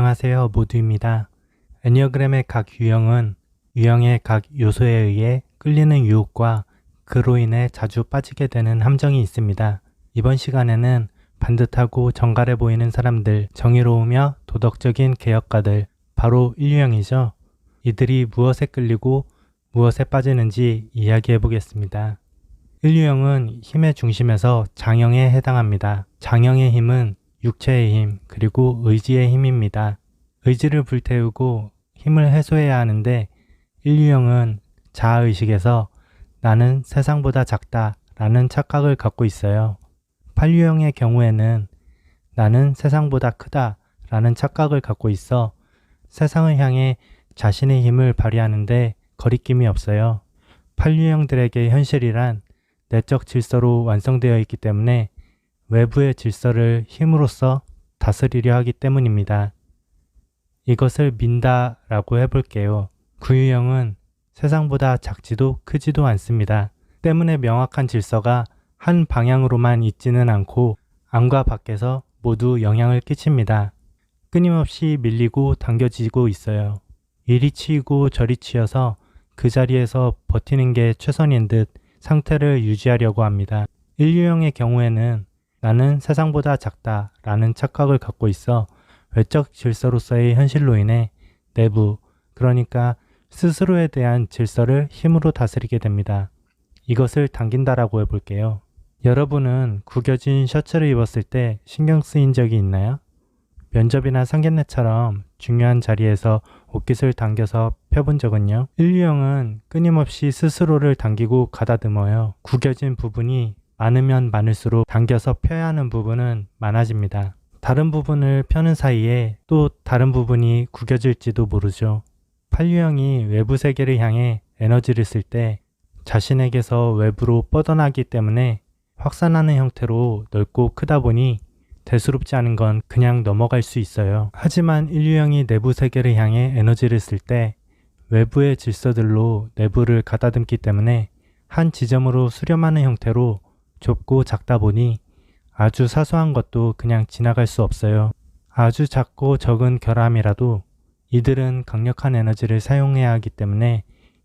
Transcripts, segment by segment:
안녕하세요, 모두입니다. 애니어그램의 각 유형은 유형의 각 요소에 의해 끌리는 유혹과 그로 인해 자주 빠지게 되는 함정이 있습니다. 이번 시간에는 반듯하고 정갈해 보이는 사람들, 정의로우며 도덕적인 개혁가들, 바로 1유형이죠. 이들이 무엇에 끌리고 무엇에 빠지는지 이야기해 보겠습니다. 1유형은 힘의 중심에서 장형에 해당합니다. 장형의 힘은 육체의 힘, 그리고 의지의 힘입니다. 의지를 불태우고 힘을 해소해야 하는데 1유형은 자아의식에서 나는 세상보다 작다 라는 착각을 갖고 있어요. 8유형의 경우에는 나는 세상보다 크다 라는 착각을 갖고 있어 세상을 향해 자신의 힘을 발휘하는데 거리낌이 없어요. 8유형들에게 현실이란 내적 질서로 완성되어 있기 때문에 외부의 질서를 힘으로써 다스리려 하기 때문입니다. 이것을 민다라고 해볼게요. 9유형은 세상보다 작지도 크지도 않습니다. 때문에 명확한 질서가 한 방향으로만 있지는 않고 안과 밖에서 모두 영향을 끼칩니다. 끊임없이 밀리고 당겨지고 있어요. 이리 치이고 저리 치여서 그 자리에서 버티는 게 최선인 듯 상태를 유지하려고 합니다. 1유형의 경우에는 나는 세상보다 작다 라는 착각을 갖고 있어 외적 질서로서의 현실로 인해 내부, 그러니까 스스로에 대한 질서를 힘으로 다스리게 됩니다. 이것을 당긴다라고 해볼게요. 여러분은 구겨진 셔츠를 입었을 때 신경 쓰인 적이 있나요? 면접이나 상견례처럼 중요한 자리에서 옷깃을 당겨서 펴본 적은요? 1유형은 끊임없이 스스로를 당기고 가다듬어요. 구겨진 부분이 많으면 많을수록 당겨서 펴야 하는 부분은 많아집니다. 다른 부분을 펴는 사이에 또 다른 부분이 구겨질지도 모르죠. 8유형이 외부 세계를 향해 에너지를 쓸 때 자신에게서 외부로 뻗어나기 때문에 확산하는 형태로 넓고 크다 보니 대수롭지 않은 건 그냥 넘어갈 수 있어요. 하지만 1유형이 내부 세계를 향해 에너지를 쓸 때 외부의 질서들로 내부를 가다듬기 때문에 한 지점으로 수렴하는 형태로 좁고 작다 보니 아주 사소한 것도 그냥 지나갈 수 없어요. 아주 작고 적은 결함이라도 이들은 강력한 에너지를 사용해야 하기 때문에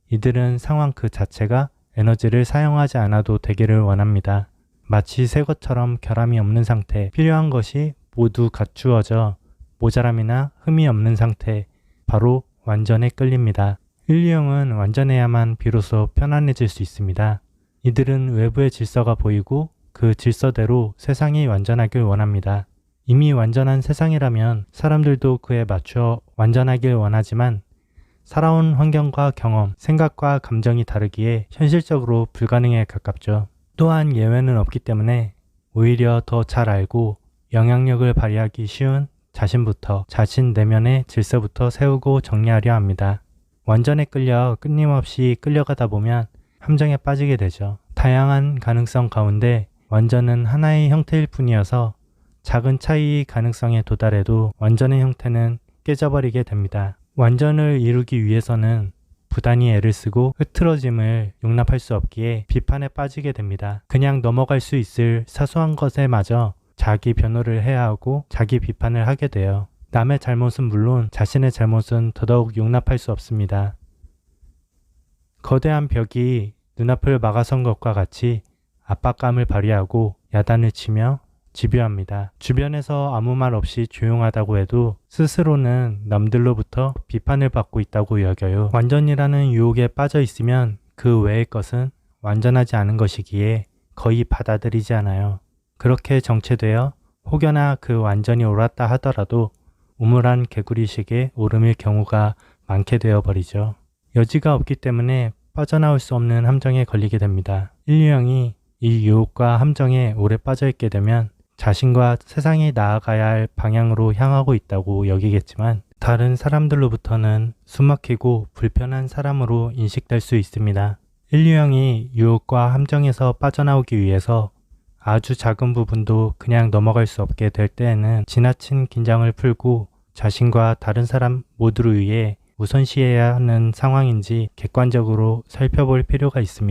이들은 상황 그 자체가 에너지를 사용하지 않아도 되기를 원합니다. 마치 새 것처럼 결함이 없는 상태, 필요한 것이 모두 갖추어져 모자람이나 흠이 없는 상태, 바로 완전에 끌립니다. 1유형은 완전해야만 비로소 편안해질 수 있습니다. 이들은 외부의 질서가 보이고 그 질서대로 세상이 완전하길 원합니다. 이미 완전한 세상이라면 사람들도 그에 맞추어 완전하길 원하지만 살아온 환경과 경험, 생각과 감정이 다르기에 현실적으로 불가능에 가깝죠. 또한 예외는 없기 때문에 오히려 더 잘 알고 영향력을 발휘하기 쉬운 자신부터, 자신 내면의 질서부터 세우고 정리하려 합니다. 완전에 끌려 끊임없이 끌려가다 보면 함정에 빠지게 되죠. 다양한 가능성 가운데 완전은 하나의 형태일 뿐이어서 작은 차이의 가능성에 도달해도 완전의 형태는 깨져버리게 됩니다. 완전을 이루기 위해서는 부단히 애를 쓰고 흐트러짐을 용납할 수 없기에 비판에 빠지게 됩니다. 그냥 넘어갈 수 있을 사소한 것에 마저 자기 변호를 해야 하고 자기 비판을 하게 돼요. 남의 잘못은 물론 자신의 잘못은 더더욱 용납할 수 없습니다. 거대한 벽이 눈앞을 막아선 것과 같이 압박감을 발휘하고 야단을 치며 집요합니다. 주변에서 아무 말 없이 조용하다고 해도 스스로는 남들로부터 비판을 받고 있다고 여겨요. 완전이라는 유혹에 빠져 있으면 그 외의 것은 완전하지 않은 것이기에 거의 받아들이지 않아요. 그렇게 정체되어 혹여나 그 완전이 옳았다 하더라도 우물한 개구리식의 오름일 경우가 많게 되어버리죠. 여지가 없기 때문에 빠져나올 수 없는 함정에 걸리게 됩니다. 1유형이 이 유혹과 함정에 오래 빠져있게 되면 자신과 세상이 나아가야 할 방향으로 향하고 있다고 여기겠지만 다른 사람들로부터는 숨막히고 불편한 사람으로 인식될 수 있습니다. 1유형이 유혹과 함정에서 빠져나오기 위해서 아주 작은 부분도 그냥 넘어갈 수 없게 될 때에는 지나친 긴장을 풀고 자신과 다른 사람 모두를 위해 우선시해야 하는 상황인지 객관적으로 살펴볼 필요가 있습니다.